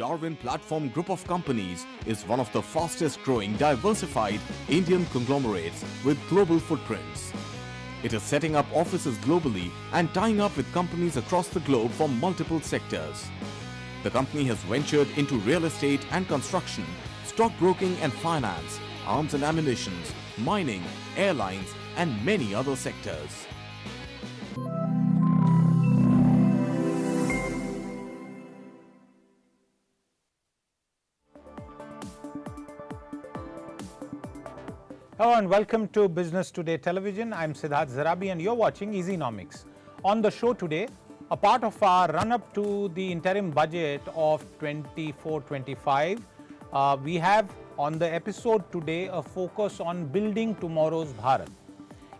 Darwin Platform Group of Companies is one of the fastest growing diversified Indian conglomerates with global footprints. It is setting up offices globally and tying up with companies across the globe from multiple sectors. The company has ventured into real estate and construction, stockbroking and finance, arms and ammunition, mining, airlines, and many other sectors. Hello and welcome to Business Today Television. I'm Siddharth Zarabi and you're watching Easynomics. On the show today, a part of our run-up to the interim budget of 24-25, we have on the episode today a focus on building tomorrow's Bharat.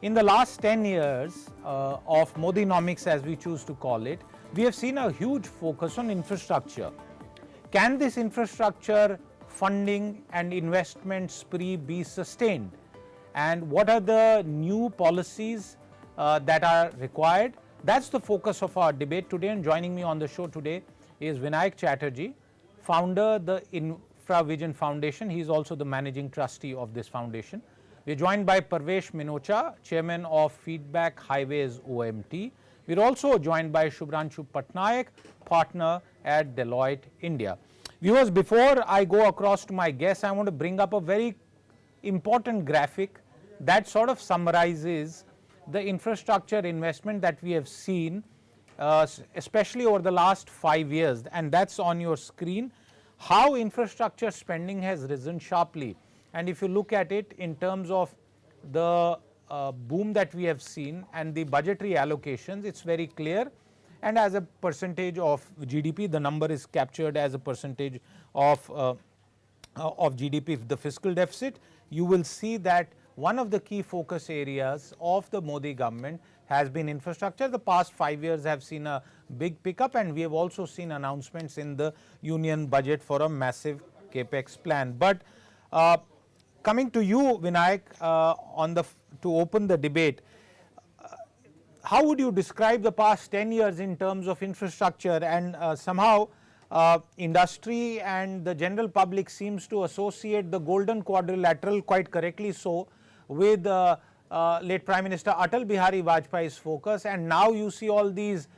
In the last 10 years of Modinomics, as we choose to call it, we have seen a huge focus on infrastructure. Can this infrastructure funding and investment spree be sustained? And what are the new policies that are required? That's the focus of our debate today, and joining me on the show today is Vinayak Chatterjee, founder of the Infravision Foundation. He is also the managing trustee of this foundation. We are joined by Parvesh Minocha, chairman of Feedback Highways OMT. We are also joined by Shubranshu Patnaik, partner at Deloitte India. Viewers, before I go across to my guests, I want to bring up a very important graphic that sort of summarizes the infrastructure investment that we have seen, especially over the last 5 years, and that's on your screen, how infrastructure spending has risen sharply. And if you look at it in terms of the boom that we have seen and the budgetary allocations, it's very clear. And as a percentage of GDP, the number is captured as a percentage of GDP, the fiscal deficit. You will see that one of the key focus areas of the Modi government has been infrastructure. The past 5 years have seen a big pickup, and we have also seen announcements in the union budget for a massive capex plan. But coming to you, Vinayak, to open the debate, how would you describe the past 10 years in terms of infrastructure? And somehow industry and the general public seems to associate the golden quadrilateral, quite correctly so, with late Prime Minister Atal Bihari Vajpayee's focus, and now you see all these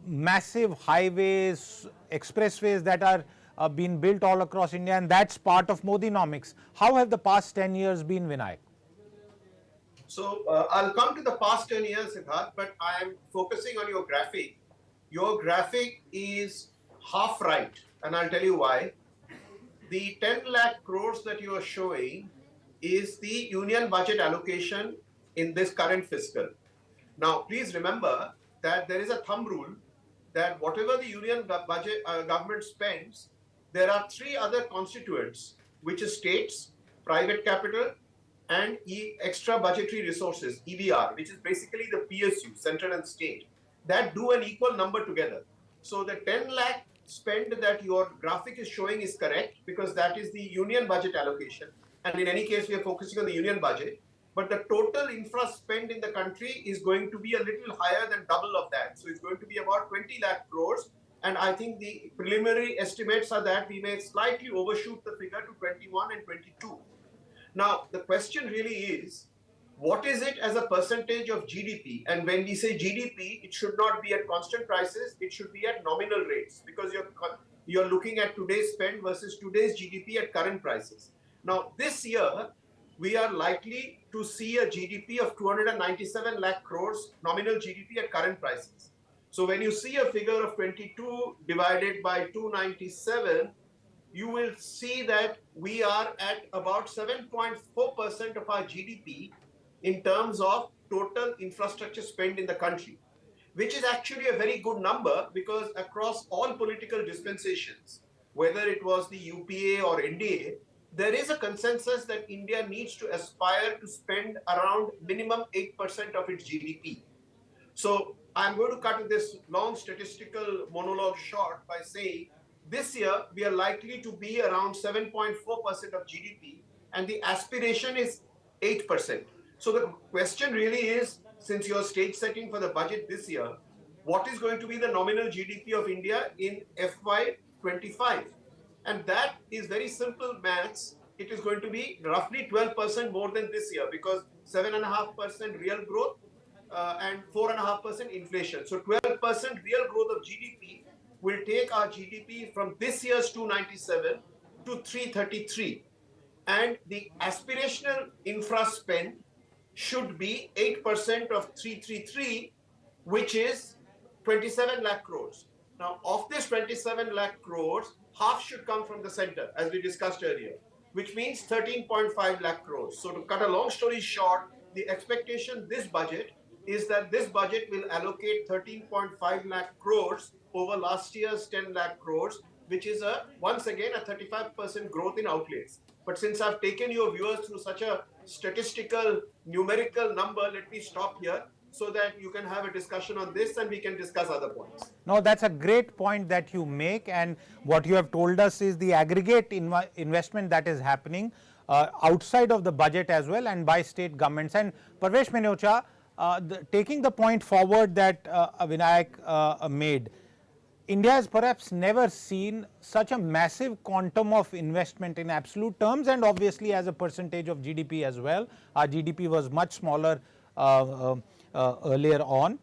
massive highways, expressways that are being built all across India, and that's part of Modinomics. How have the past 10 years been, Vinayak? So I'll come to the past 10 years, Siddharth, but I am focusing on your graphic. Your graphic is half right, and I'll tell you why. The 10 lakh crores that you are showing is the union budget allocation in this current fiscal. Now, please remember that there is a thumb rule that whatever the union budget government spends, there are three other constituents, which is states, private capital, and extra budgetary resources, EBR, which is basically the PSU, central and state, that do an equal number together. So the 10 lakh spend that your graphic is showing is correct, because that is the union budget allocation. And in any case, we are focusing on the union budget. But the total infra spend in the country is going to be a little higher than double of that. So it's going to be about 20 lakh crores. And I think the preliminary estimates are that we may slightly overshoot the figure to 21 and 22. Now, the question really is, what is it as a percentage of GDP? And when we say GDP, it should not be at constant prices, it should be at nominal rates, because you're looking at today's spend versus today's GDP at current prices. Now, this year, we are likely to see a GDP of 297 lakh crores, nominal GDP at current prices. So when you see a figure of 22 divided by 297, you will see that we are at about 7.4% of our GDP in terms of total infrastructure spend in the country, which is actually a very good number, because across all political dispensations, whether it was the UPA or NDA, there is a consensus that India needs to aspire to spend around minimum 8% of its GDP. So I'm going to cut this long statistical monologue short by saying this year we are likely to be around 7.4% of GDP, and the aspiration is 8%. So the question really is, since you're stage setting for the budget this year, what is going to be the nominal GDP of India in FY25? And that is very simple maths. It is going to be roughly 12% more than this year because 7.5% real growth and 4.5% inflation. So 12% real growth of GDP will take our GDP from this year's 297 to 333. And the aspirational infra spend should be 8% of 333, which is 27 lakh crores. Now, of this 27 lakh crores, half should come from the center, as we discussed earlier, which means 13.5 lakh crores. So to cut a long story short, the expectation this budget is that this budget will allocate 13.5 lakh crores over last year's 10 lakh crores, which is once again a 35% growth in outlays. But since I've taken your viewers through such a statistical, numerical number, let me stop here so that you can have a discussion on this and we can discuss other points. No, that's a great point that you make, and what you have told us is the aggregate investment that is happening outside of the budget as well and by state governments. And Parvesh Minocha, taking the point forward that Vinayak made, India has perhaps never seen such a massive quantum of investment in absolute terms and obviously as a percentage of GDP as well. Our GDP was much smaller earlier on,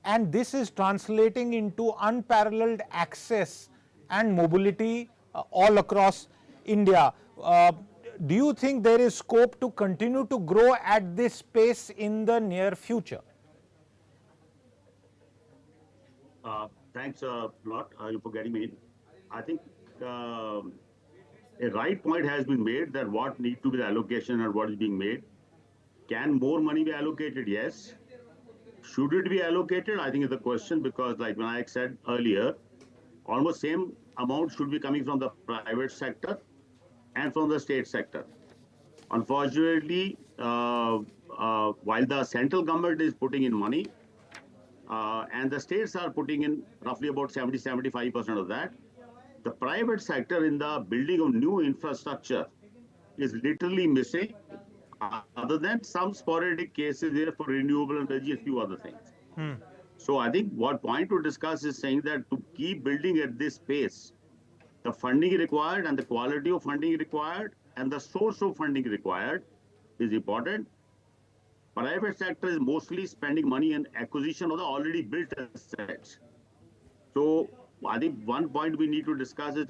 and this is translating into unparalleled access and mobility all across India. Do you think there is scope to continue to grow at this pace in the near future? Thanks a lot for getting me in. I think a right point has been made that what needs to be the allocation and what is being made. Can more money be allocated? Yes. Should it be allocated? I think is the question, because like Vinayak said earlier, almost same amount should be coming from the private sector and from the state sector. Unfortunately, while the central government is putting in money, and the states are putting in roughly about 70-75% of that, the private sector in the building of new infrastructure is literally missing, other than some sporadic cases there for renewable energy, a few other things. So I think what point to discuss is saying that to keep building at this pace, the funding required and the quality of funding required and the source of funding required is important. Private sector is mostly spending money in acquisition of the already built assets. So I think one point we need to discuss is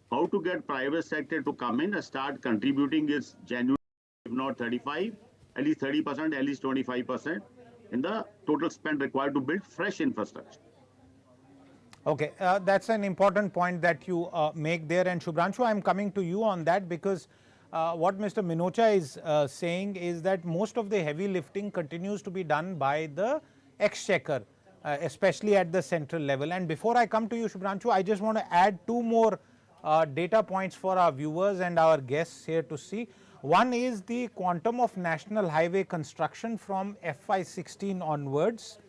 how to get private sector to come in and start contributing its genuine, if not 35, at least 30%, at least 25% in the total spend required to build fresh infrastructure. Okay, that's an important point that you make there. And Shubranshu, I'm coming to you on that because what Mr. Minocha is saying is that most of the heavy lifting continues to be done by the exchequer, especially at the central level. And before I come to you, Shubranshu, I just want to add two more data points for our viewers and our guests here to see. One is the quantum of national highway construction from FY16 onwards,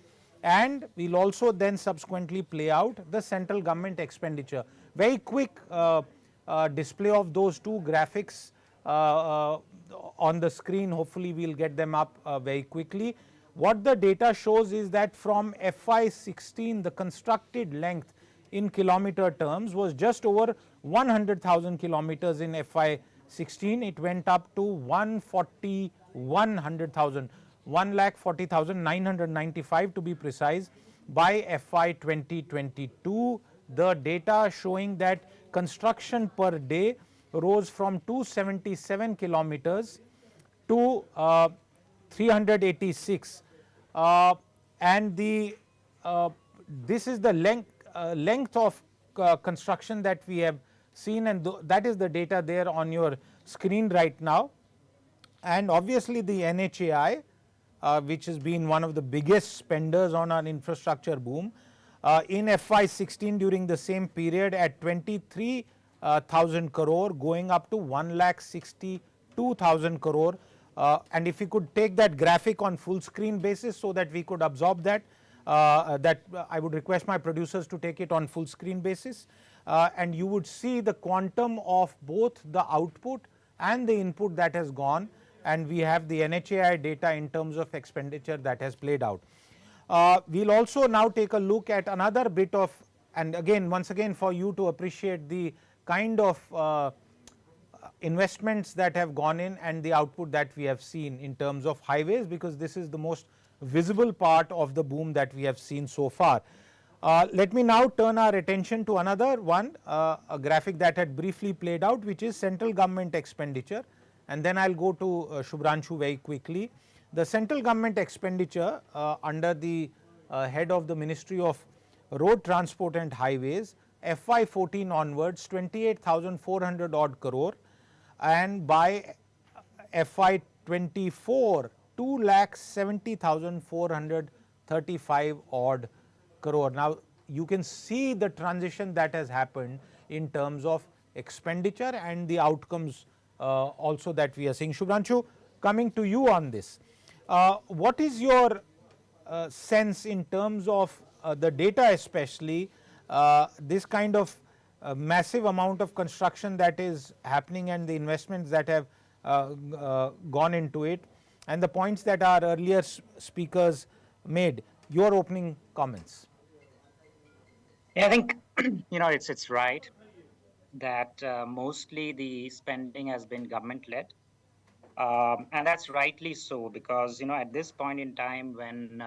and we'll also then subsequently play out the central government expenditure. Very quick display of those two graphics on the screen. Hopefully we'll get them up very quickly. What the data shows is that from FY16 the constructed length in kilometer terms was just over 100,000 kilometers in FY16. It went up to 1,40,995 to be precise by FY 2022. The data showing that construction per day rose from 277 kilometers to 386, and this is the length of construction that we have seen, and that is the data there on your screen right now. And obviously the NHAI, which has been one of the biggest spenders on our infrastructure boom, in FY16 during the same period at 23,000 crore, going up to 1,62,000 crore. And if we could take that graphic on full screen basis so that we could absorb that, I would request my producers to take it on full screen basis, and you would see the quantum of both the output and the input that has gone, and we have the NHAI data in terms of expenditure that has played out. We'll also now take a look at another bit of, and again, once again, for you to appreciate the kind of investments that have gone in and the output that we have seen in terms of highways, because this is the most visible part of the boom that we have seen so far. Let me now turn our attention to another one, a graphic that had briefly played out, which is central government expenditure, and then I'll go to Shubranshu very quickly. The central government expenditure under the head of the Ministry of Road Transport and Highways, FY14 onwards, 28,400 odd crore, and by FY24, 2,70,435 odd crore. Now, you can see the transition that has happened in terms of expenditure and the outcomes also that we are seeing. Shubranshu, coming to you on this, what is your sense in terms of the data, especially this kind of massive amount of construction that is happening and the investments that have gone into it, and the points that our earlier speakers made? Your opening comments. Yeah, I think it's right that mostly the spending has been government led, and that's rightly so, because at this point in time when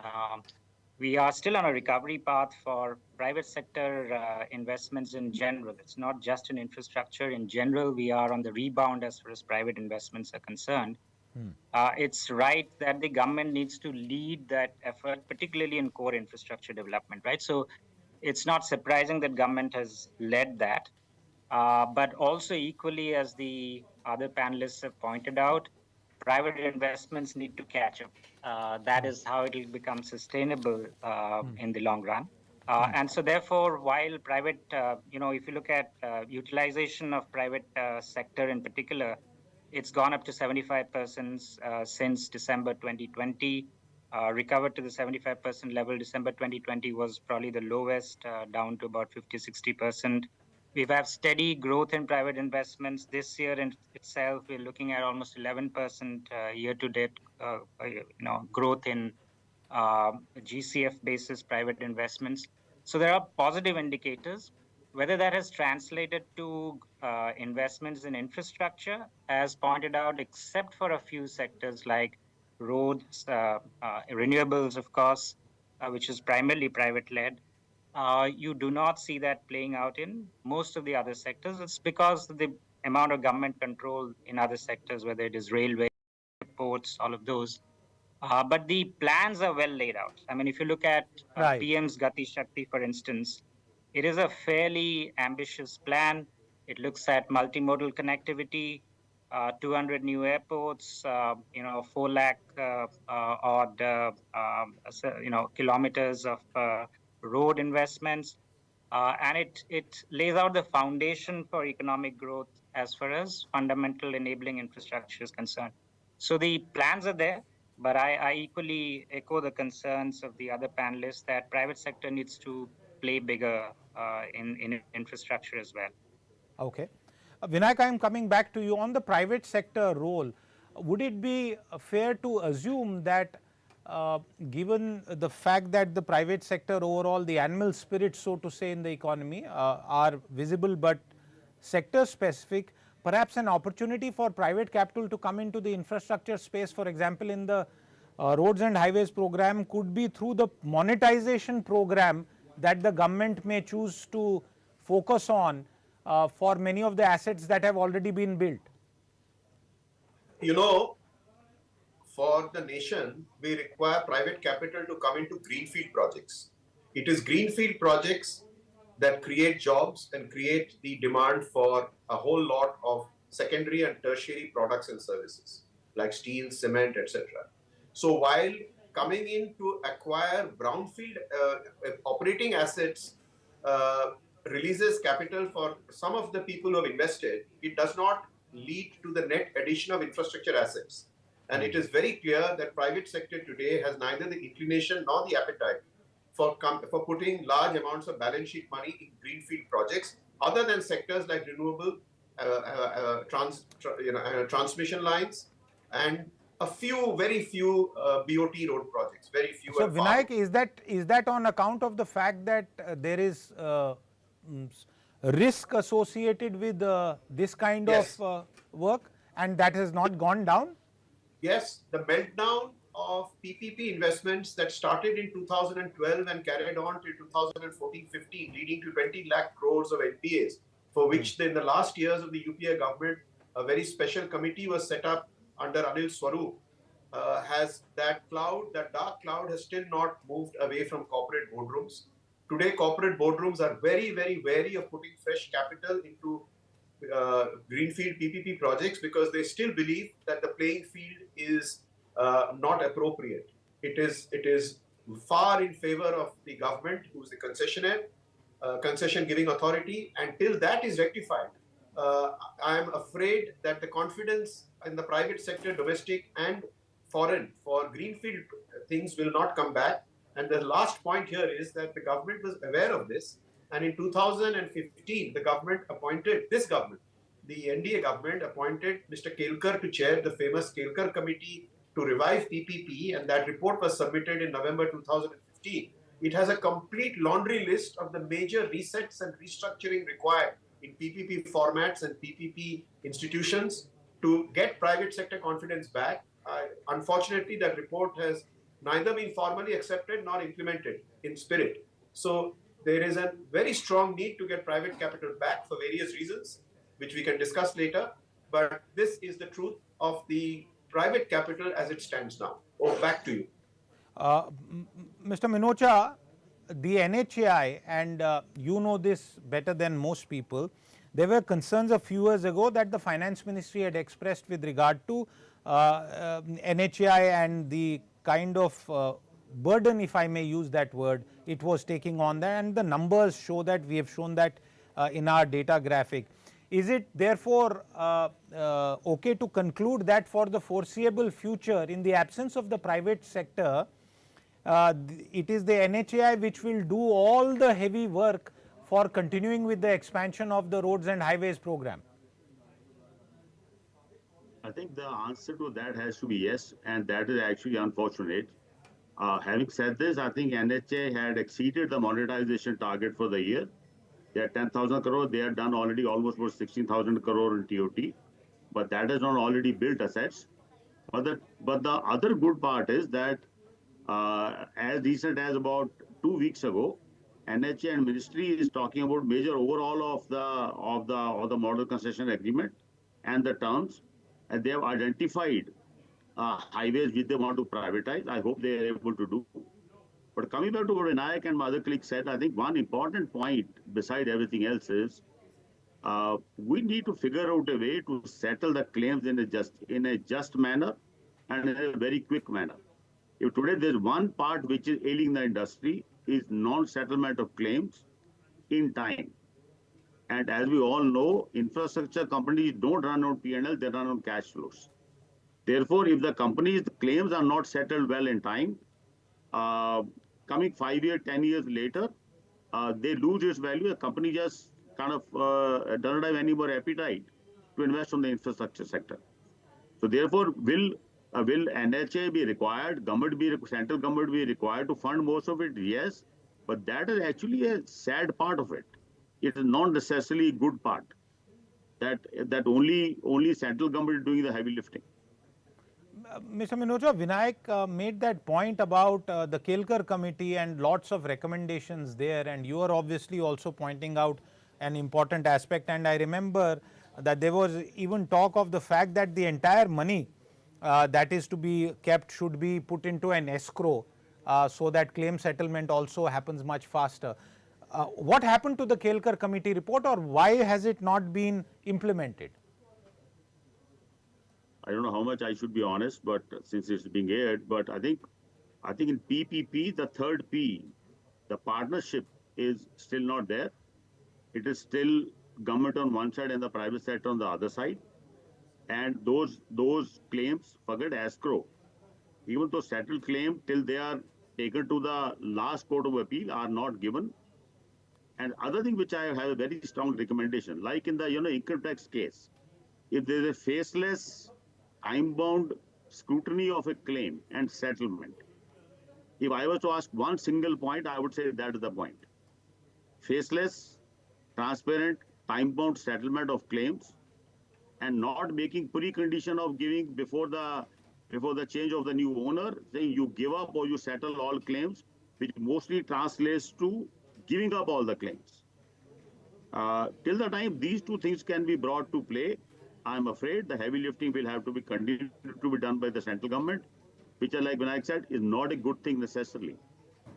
we are still on a recovery path for private sector investments in general. It's not just in infrastructure. In general, we are on the rebound as far as private investments are concerned. It's right that the government needs to lead that effort, particularly in core infrastructure development, right? So it's not surprising that government has led that. But also equally, as the other panelists have pointed out, private investments need to catch up. That is how it will become sustainable in the long run. And so therefore, while private, if you look at utilization of private sector in particular, it's gone up to 75% since December 2020, recovered to the 75% level. December 2020 was probably the lowest, down to about 50-60%. We've had steady growth in private investments. This year in itself, we're looking at almost 11% year-to-date, growth in GCF basis private investments. So there are positive indicators. Whether that has translated to investments in infrastructure, as pointed out, except for a few sectors like roads, renewables, of course, which is primarily private-led, you do not see that playing out in most of the other sectors. It's because of the amount of government control in other sectors, whether it is railway, ports, all of those. But the plans are well laid out. I mean, if you look at PM's Gati Shakti, for instance, it is a fairly ambitious plan. It looks at multimodal connectivity, 200 new airports, 4 lakh odd, kilometers of road investments. And it lays out the foundation for economic growth as far as fundamental enabling infrastructure is concerned. So the plans are there, but I equally echo the concerns of the other panelists that private sector needs to play bigger in infrastructure as well. Okay. Vinayak, I am coming back to you on the private sector role. Would it be fair to assume that given the fact that the private sector overall, the animal spirits, so to say, in the economy are visible but sector specific, perhaps an opportunity for private capital to come into the infrastructure space, for example, in the roads and highways program, could be through the monetization program that the government may choose to focus on for many of the assets that have already been built? For the nation, we require private capital to come into greenfield projects. It is greenfield projects that create jobs and create the demand for a whole lot of secondary and tertiary products and services like steel, cement, etc. So while coming in to acquire brownfield operating assets releases capital for some of the people who have invested, it does not lead to the net addition of infrastructure assets. And it is very clear that private sector today has neither the inclination nor the appetite for putting large amounts of balance sheet money in greenfield projects, other than sectors like renewable, transmission lines, and very few BOT road projects, very few. So Vinayak, is that on account of the fact that there is risk associated with this kind Yes. of work, and that has not gone down? Yes, the meltdown of PPP investments that started in 2012 and carried on till 2014-15, leading to 20 lakh crores of NPAs, for which in the last years of the UPA government, a very special committee was set up under Anil Swarup. Has that cloud, that dark cloud has still not moved away from corporate boardrooms. Today, corporate boardrooms are very, very wary of putting fresh capital into greenfield PPP projects because they still believe that the playing field is not appropriate. It is far in favor of the government, who is the concessionaire, concession giving authority. Until that is rectified, I am afraid that the confidence in the private sector, domestic and foreign, for greenfield things will not come back. And the last point here is that the government was aware of this. And in 2015, the government appointed, this government, the NDA government appointed Mr. Kelkar to chair the famous Kelkar committee to revive PPP. And that report was submitted in November 2015. It has a complete laundry list of the major resets and restructuring required in PPP formats and PPP institutions to get private sector confidence back. Unfortunately, that report has neither been formally accepted nor implemented in spirit. So there is a very strong need to get private capital back for various reasons, which we can discuss later. But this is the truth of the private capital as it stands now. Oh, back to you. Mr. Minocha, the NHAI, and you know this better than most people, there were concerns a few years ago that the finance ministry had expressed with regard to NHAI and the kind of burden, if I may use that word, it was taking on that, and the numbers show that. We have shown that in our data graphic. Is it therefore okay to conclude that for the foreseeable future, in the absence of the private sector, it is the NHAI which will do all the heavy work for continuing with the expansion of the roads and highways program? I think the answer to that has to be yes, and that is actually unfortunate. Having said this, I think NHAI had exceeded the monetization target for the year. They are 10,000 crore. They have done already almost about 16,000 crore in TOT, but that has not already built assets. But the other good part is that as recent as about 2 weeks ago, NHAI and Ministry is talking about major overhaul of the model concession agreement and the terms, and they have identified highways which they want to privatize. I hope they are able to do. But coming back to what Vinayak and my other colleagues said, I think one important point beside everything else is we need to figure out a way to settle the claims in a just manner and in a very quick manner. If today there's one part which is ailing the industry is non-settlement of claims in time. And as we all know, infrastructure companies don't run on P&L, they run on cash flows. Therefore, if the company's claims are not settled well in time, coming 5 years, 10 years later, they lose its value. The company just kind of doesn't have any more appetite to invest on the infrastructure sector. So therefore, will NHAI be required, central government be required to fund most of it? Yes, but that is actually a sad part of it. It is not necessarily a good part. That only central government is doing the heavy lifting. Mr. Minocha, Vinayak made that point about the Kelkar committee and lots of recommendations there, and you are obviously also pointing out an important aspect. And I remember that there was even talk of the fact that the entire money that is to be kept should be put into an escrow so that claim settlement also happens much faster. What happened to the Kelkar committee report, or why has it not been implemented? I don't know how much I should be honest, but since it's being aired, but I think in PPP, the third P, the partnership is still not there. It is still government on one side and the private sector on the other side. And those claims, forget escrow, even though settled claim till they are taken to the last court of appeal are not given. And other thing which I have a very strong recommendation, like in the income tax case, if there is a faceless time-bound scrutiny of a claim and settlement, if I was to ask one single point, I would say that is the point. Faceless transparent, time-bound settlement of claims, and not making precondition of giving before the change of the new owner, saying you give up or you settle all claims, which mostly translates to giving up all the claims. Till the time these two things can be brought to play, I'm afraid the heavy lifting will have to be continued to be done by the central government, which, like Vinayak said, is not a good thing necessarily.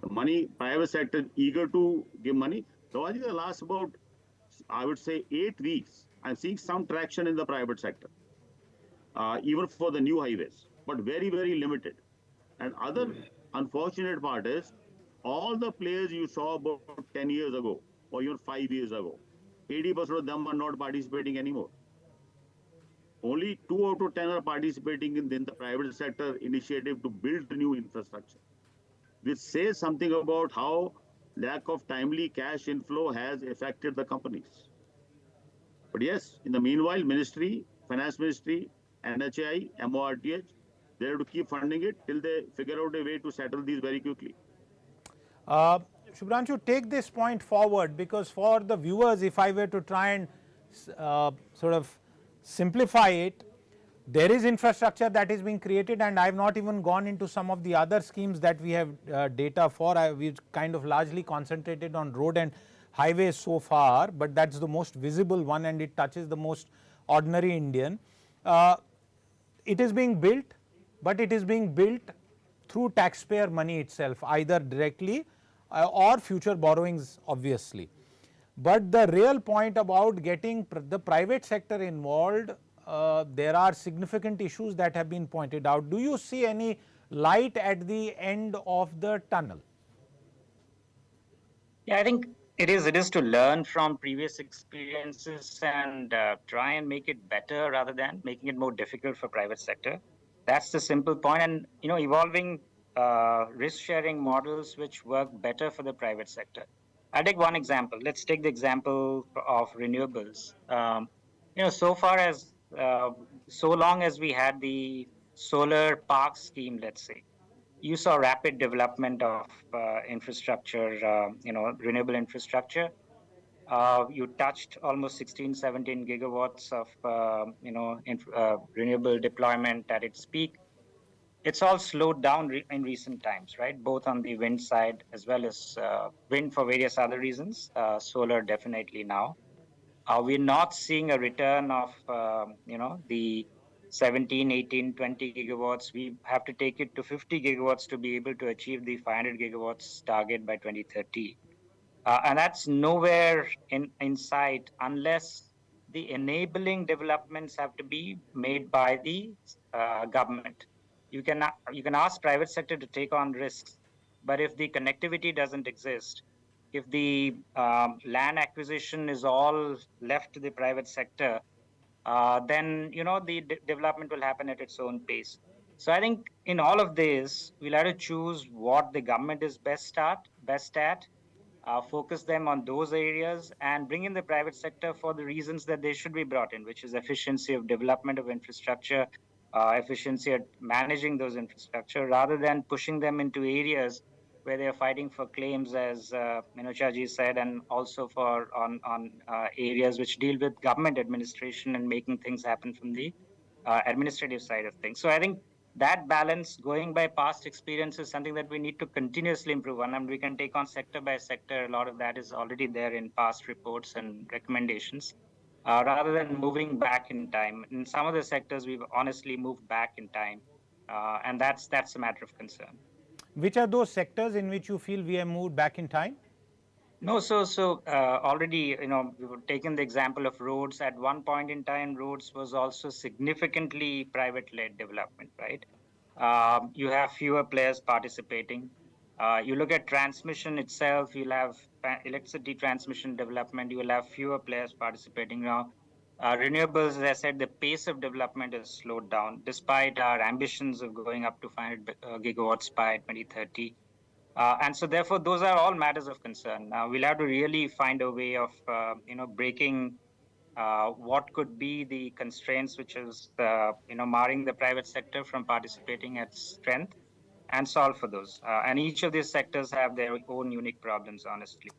The money, private sector is eager to give money. So I think the last about, I would say, 8 weeks, I'm seeing some traction in the private sector, even for the new highways, but very, very limited. And other unfortunate part is all the players you saw about 10 years ago or even 5 years ago, 80% of them are not participating anymore. Only 2 out of 10 are participating in the private sector initiative to build new infrastructure, which says something about how lack of timely cash inflow has affected the companies. But yes, in the meanwhile, Ministry, Finance Ministry, NHAI, MORTH, they have to keep funding it till they figure out a way to settle these very quickly. Shubranshu, take this point forward, because for the viewers, if I were to try and sort of simplify it, there is infrastructure that is being created, and I have not even gone into some of the other schemes that we have data for. We've kind of largely concentrated on road and highways so far, but that's the most visible one and it touches the most ordinary Indian. It is being built, but it is being built through taxpayer money itself, either directly or future borrowings, obviously. But the real point about getting the private sector involved, there are significant issues that have been pointed out. Do you see any light at the end of the tunnel? Yeah, I think it is to learn from previous experiences and try and make it better rather than making it more difficult for private sector. That's the simple point. And evolving risk sharing models which work better for the private sector. I'll take one example. Let's take the example of renewables. So far as so long as we had the solar park scheme, let's say, you saw rapid development of infrastructure, renewable infrastructure. You touched almost 16, 17 gigawatts of, renewable deployment at its peak. It's all slowed down in recent times, right? Both on the wind side as well as wind for various other reasons, solar definitely now. We're not seeing a return of, the 17, 18, 20 gigawatts. We have to take it to 50 gigawatts to be able to achieve the 500 gigawatts target by 2030. And that's nowhere in sight unless the enabling developments have to be made by the government. You can ask private sector to take on risks, but if the connectivity doesn't exist, if the land acquisition is all left to the private sector, then the development will happen at its own pace. So I think in all of this, we'll have to choose what the government is best at, focus them on those areas, and bring in the private sector for the reasons that they should be brought in, which is efficiency of development of infrastructure, efficiency at managing those infrastructure, rather than pushing them into areas where they are fighting for claims, as Minocha ji said, and also for on areas which deal with government administration and making things happen from the administrative side of things. So I think that balance, going by past experience, is something that we need to continuously improve on, and we can take on sector by sector. A lot of that is already there in past reports and recommendations, rather than moving back in time. In some of the sectors, we've honestly moved back in time, and that's a matter of concern. Which are those sectors in which you feel we have moved back in time? No, so already, we've taken the example of roads. At one point in time, roads was also significantly private-led development, right? You have fewer players participating. You look at transmission itself, you'll have electricity transmission development, you will have fewer players participating now. Renewables, as I said, the pace of development has slowed down, despite our ambitions of going up to 500 gigawatts by 2030. And so, therefore, those are all matters of concern. We'll have to really find a way of, breaking what could be the constraints which is, marring the private sector from participating at strength, and solve for those. And each of these sectors have their own unique problems, honestly.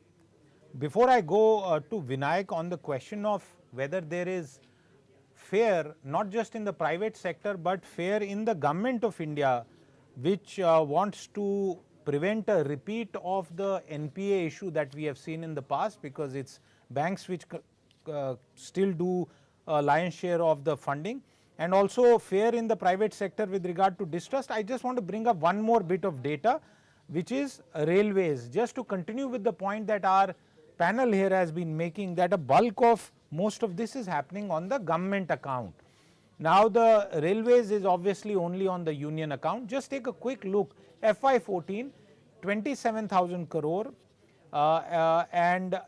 Before I go to Vinayak on the question of whether there is fear, not just in the private sector, but fear in the government of India, which wants to prevent a repeat of the NPA issue that we have seen in the past, because it's banks which still do a lion's share of the funding, and also fear in the private sector with regard to distrust. I just want to bring up one more bit of data, which is railways, just to continue with the point that our panel here has been making, that a bulk of most of this is happening on the government account. Now the railways is obviously only on the union account. Just take a quick look, FY14, 27,000 crore, and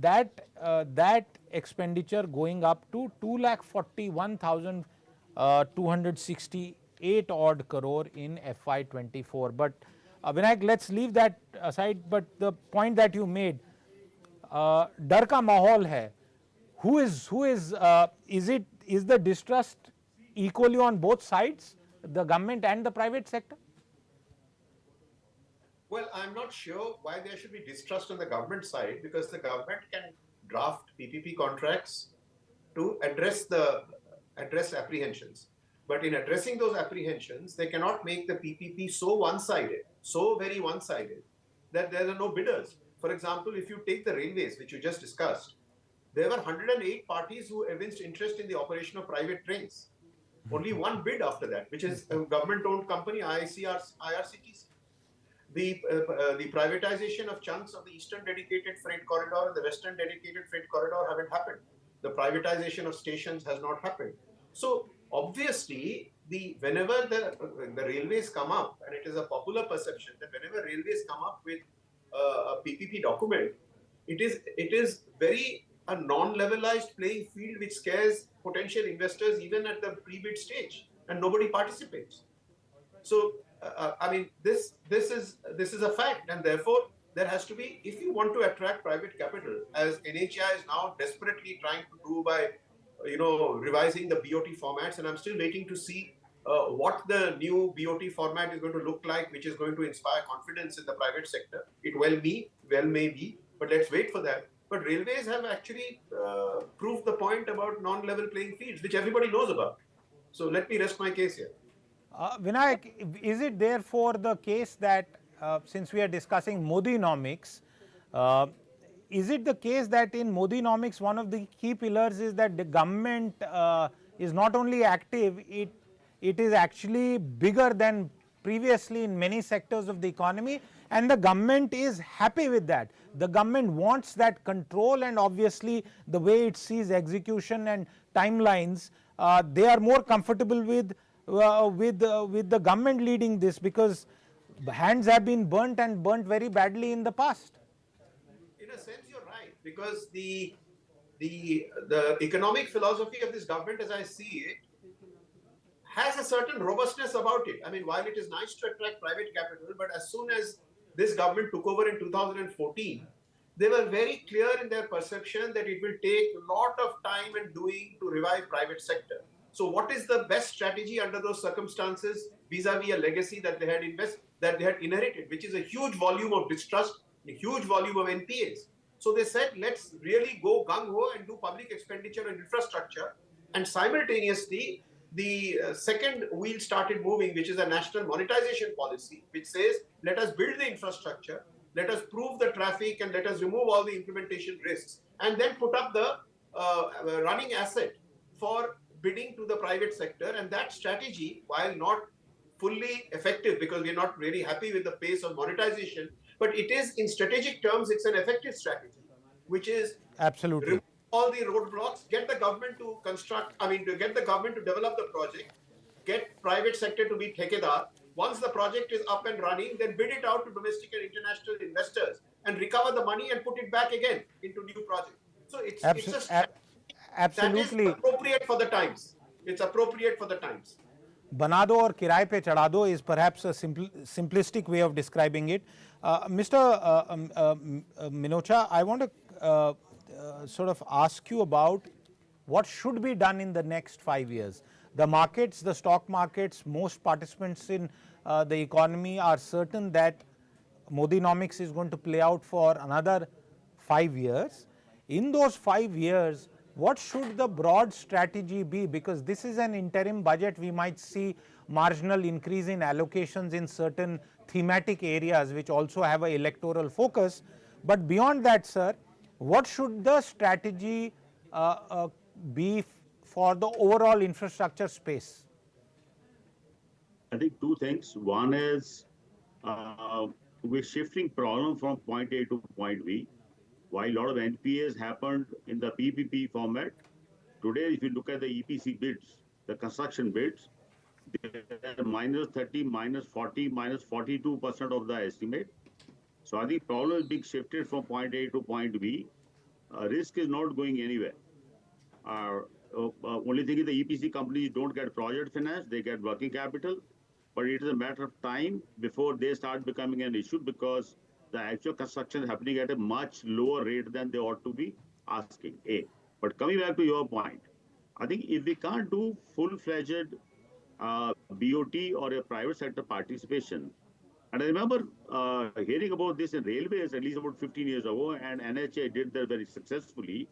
that expenditure going up to 2,41,268 odd crore in FY24. But Vinayak, let's leave that aside. But the point that you made, डर का माहौल है, is the distrust equally on both sides, the government and the private sector? Well, I'm not sure why there should be distrust on the government side, because the government can draft PPP contracts to address apprehensions. But in addressing those apprehensions, they cannot make the PPP so one-sided, so very one-sided, that there are no bidders. For example, if you take the railways, which you just discussed, there were 108 parties who evinced interest in the operation of private trains. Only one bid after that, which is a government-owned company, IRCTC. The privatization of chunks of the eastern dedicated freight corridor and the western dedicated freight corridor haven't happened. The privatization of stations has not happened. So obviously, whenever the railways come up, and it is a popular perception that whenever railways come up with a PPP document, it is very a non-levelized playing field which scares potential investors even at the pre-bid stage, and nobody participates. So I mean, this is a fact, and therefore there has to be, if you want to attract private capital, as NHAI is now desperately trying to do by revising the BOT formats, and I'm still waiting to see what the new BOT format is going to look like, which is going to inspire confidence in the private sector. It well may be, but let's wait for that. But railways have actually proved the point about non-level playing fields, which everybody knows about. So let me rest my case here. Vinayak, is it therefore the case that since we are discussing Modinomics, is it the case that in Modinomics one of the key pillars is that the government is not only active, it is actually bigger than previously in many sectors of the economy, and the government is happy with that. The government wants that control, and obviously the way it sees execution and timelines, they are more comfortable with the government leading this, because hands have been burnt and burnt very badly in the past. In a sense, you're right, because the economic philosophy of this government, as I see it, has a certain robustness about it. I mean, while it is nice to attract private capital, but as soon as this government took over in 2014, they were very clear in their perception that it will take a lot of time and doing to revive private sector. So what is the best strategy under those circumstances vis-a-vis a legacy that they had inherited, which is a huge volume of distrust, a huge volume of NPAs. So they said, let's really go gung-ho and do public expenditure on infrastructure. And simultaneously, the second wheel started moving, which is a national monetization policy, which says, let us build the infrastructure, let us prove the traffic, and let us remove all the implementation risks, and then put up the running asset for bidding to the private sector. And that strategy, while not fully effective, because we're not really happy with the pace of monetization, but it is, in strategic terms, it's an effective strategy, which is absolutely remove all the roadblocks, get the government to get the government to develop the project, get private sector to be thekedar. Once the project is up and running, then bid it out to domestic and international investors and recover the money and put it back again into new projects. So it's just absolutely that is appropriate for the times. It's appropriate for the times. बना दो और किराए पे चढ़ा दो is perhaps a simplistic way of describing it. Mr. Minocha, I want to sort of ask you about what should be done in the next 5 years. The markets, the stock markets, most participants in the economy are certain that Modinomics is going to play out for another 5 years. In those 5 years, what should the broad strategy be? Because this is an interim budget, we might see marginal increase in allocations in certain thematic areas which also have an electoral focus. But beyond that, sir, what should the strategy be for the overall infrastructure space? I think two things. One is we're shifting problem from point A to point B. While a lot of NPAs happened in the PPP format, today if you look at the EPC bids, the construction bids, they're minus 30, minus 40, minus 42% of the estimate. So I think problem is being shifted from point A to point B. Risk is not going anywhere. Only thing is the EPC companies don't get project finance, they get working capital, but it is a matter of time before they start becoming an issue because the actual construction is happening at a much lower rate than they ought to be asking. But coming back to your point, I think if we can't do full-fledged BOT or a private sector participation, and I remember hearing about this in railways at least about 15 years ago, and NHAI did that very successfully.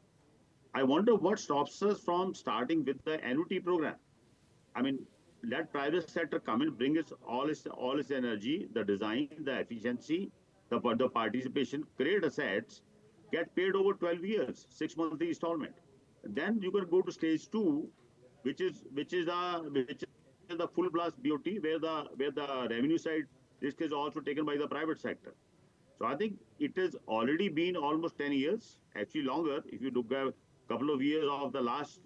I wonder what stops us from starting with the annuity program. I mean, let private sector come and bring all its energy, the design, the efficiency, the participation, create assets, get paid over 12 years, 6 monthly installment. Then you can go to stage 2, which is the full blast BOT, where the revenue side risk is also taken by the private sector. So I think it has already been almost 10 years, actually longer. If you look at a couple of years of the last,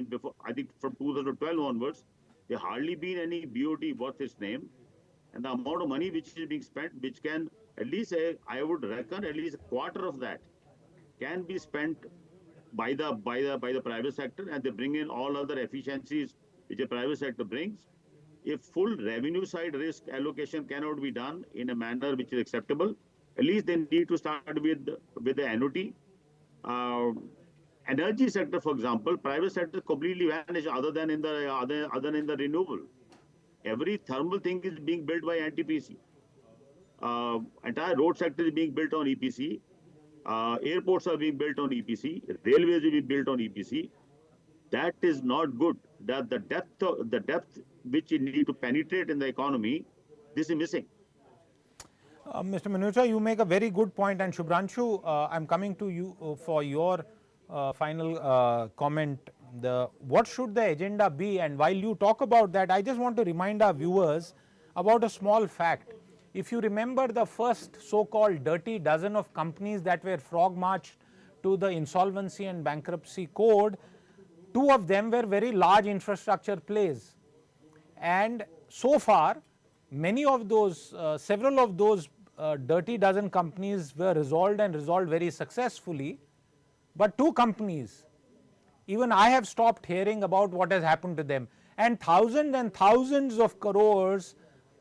before, I think from 2012 onwards, there hardly been any BOT worth its name. And the amount of money which is being spent, which can at least, I would reckon at least a quarter of that can be spent by the private sector, and they bring in all other efficiencies which the private sector brings. If full revenue side risk allocation cannot be done in a manner which is acceptable, at least they need to start with the annuity. Energy sector, for example, private sector completely vanished other than in the renewable. Every thermal thing is being built by NTPC. Entire road sector is being built on EPC. Airports are being built on EPC. Railways will be built on EPC. That is not good. That the depth which you need to penetrate in the economy, this is missing. Mr. Minocha, you make a very good point, and Shubranshu, I'm coming to you for your final comment. What should the agenda be? And while you talk about that, I just want to remind our viewers about a small fact. If you remember the first so-called dirty dozen of companies that were frog marched to the insolvency and bankruptcy code, 2 of them were very large infrastructure plays. And so far, many of those, several of those dirty dozen companies were resolved and resolved very successfully. But 2 companies, even I have stopped hearing about what has happened to them. And thousands of crores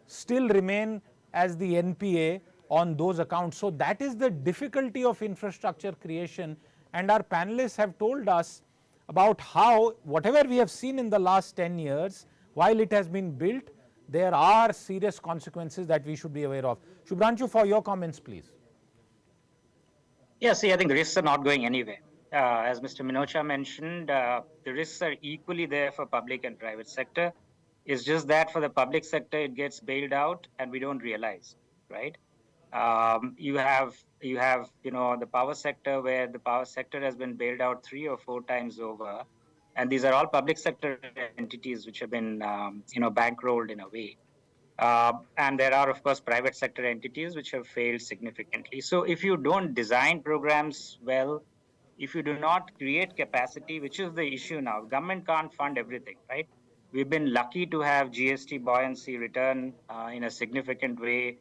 still remain as the NPA on those accounts. So that is the difficulty of infrastructure creation. And our panelists have told us about how whatever we have seen in the last 10 years, while it has been built, there are serious consequences that we should be aware of. Shubranshu, for your comments, please. Yeah, see, I think the risks are not going anywhere. As Mr. Minocha mentioned, the risks are equally there for public and private sector. It's just that for the public sector, it gets bailed out and we don't realize, right? You have the power sector, where the power sector has been bailed out 3 or 4 times over. And these are all public sector entities which have been, bankrolled in a way. And there are, of course, private sector entities which have failed significantly. So if you don't design programs well, if you do not create capacity, which is the issue now, government can't fund everything, right? We've been lucky to have GST buoyancy return in a significant way.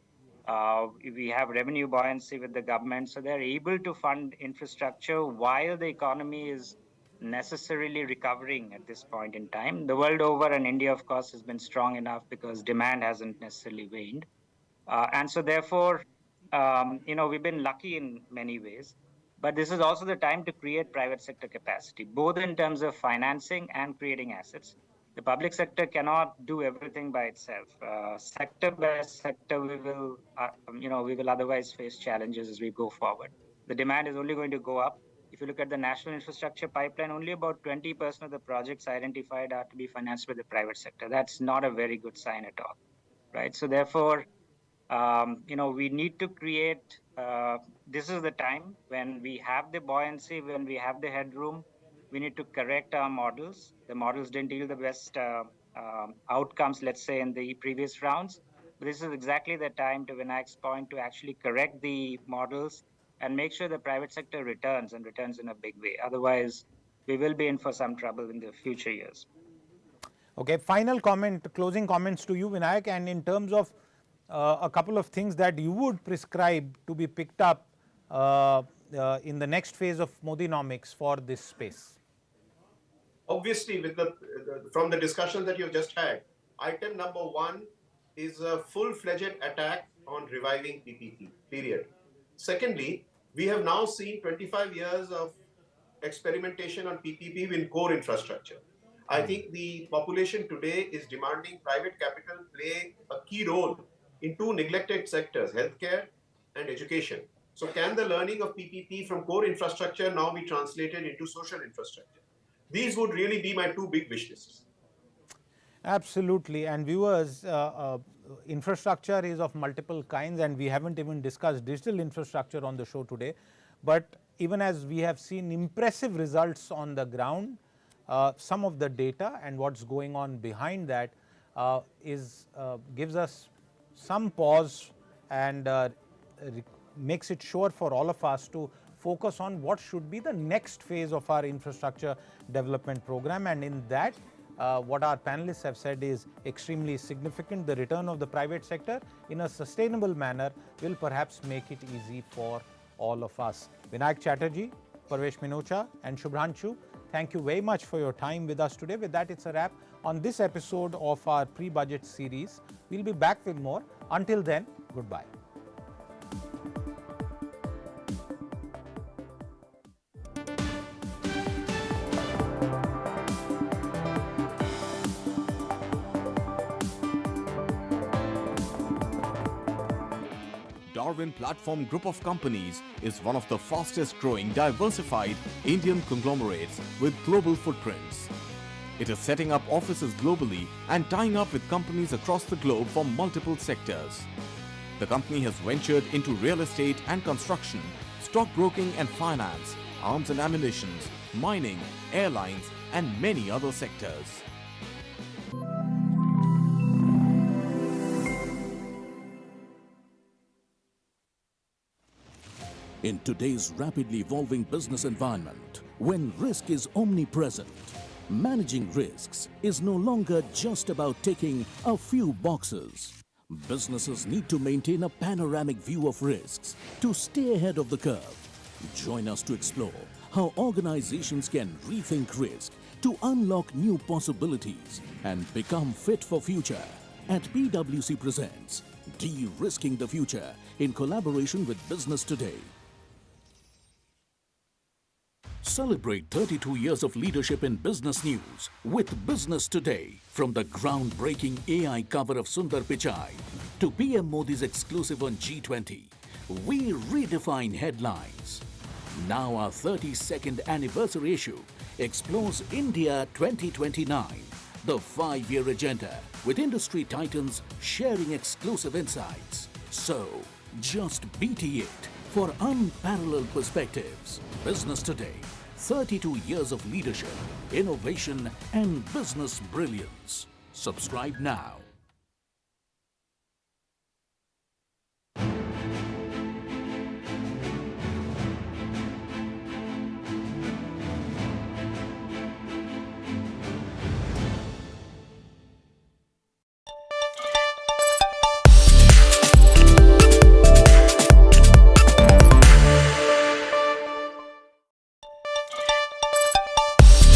We have revenue buoyancy with the government, so they're able to fund infrastructure while the economy is necessarily recovering at this point in time. The world over, and India, of course, has been strong enough because demand hasn't necessarily waned. And so therefore, we've been lucky in many ways. But this is also the time to create private sector capacity, both in terms of financing and creating assets. The public sector cannot do everything by itself. Sector by sector, we will otherwise face challenges as we go forward. the demand is only going to go up. If you look at the national infrastructure pipeline, only about 20% of the projects identified are to be financed by the private sector. That's not a very good sign at all, right? So therefore, we need to create, this is the time when we have the buoyancy, when we have the headroom, we need to correct our models. The models didn't yield the best outcomes, let's say, in the previous rounds. But this is exactly the time, to Vinayak's point, to actually correct the models and make sure the private sector returns and returns in a big way. Otherwise, we will be in for some trouble in the future years. Okay, final comment, closing comments to you, Vinayak, and in terms of a couple of things that you would prescribe to be picked up in the next phase of Modinomics for this space. Obviously, with from the discussion that you've just had, item number 1 is a full-fledged attack on reviving PPP, period. Secondly, we have now seen 25 years of experimentation on PPP in core infrastructure. I think the population today is demanding private capital play a key role in 2 neglected sectors, healthcare and education. So can the learning of PPP from core infrastructure now be translated into social infrastructure? These would really be my 2 big wish lists. Absolutely. And viewers, infrastructure is of multiple kinds, and we haven't even discussed digital infrastructure on the show today. But even as we have seen impressive results on the ground, some of the data and what's going on behind that gives us some pause and makes it sure for all of us to focus on what should be the next phase of our infrastructure development program. And in that, what our panelists have said is extremely significant. The return of the private sector in a sustainable manner will perhaps make it easy for all of us. Vinayak Chatterjee, Parvesh Minocha and Shubranshu, thank you very much for your time with us today. With that, it's a wrap on this episode of our pre-budget series. We'll be back with more. Until then, goodbye. Darwin Platform Group of Companies is one of the fastest growing diversified Indian conglomerates with global footprints. It is setting up offices globally and tying up with companies across the globe from multiple sectors. The company has ventured into real estate and construction, stockbroking and finance, arms and ammunition, mining, airlines and many other sectors. In today's rapidly evolving business environment, when risk is omnipresent, managing risks is no longer just about ticking a few boxes. Businesses need to maintain a panoramic view of risks to stay ahead of the curve. Join us to explore how organizations can rethink risk to unlock new possibilities and become fit for future. At PwC presents De-Risking the Future in collaboration with Business Today. Celebrate 32 years of leadership in business news with Business Today. From the groundbreaking AI cover of Sundar Pichai to PM Modi's exclusive on G20, we redefine headlines. Now our 32nd anniversary issue explores India 2029, the 5-year agenda with industry titans sharing exclusive insights. So, just BT it for unparalleled perspectives. Business Today. 32 years of leadership, innovation, and business brilliance. Subscribe now.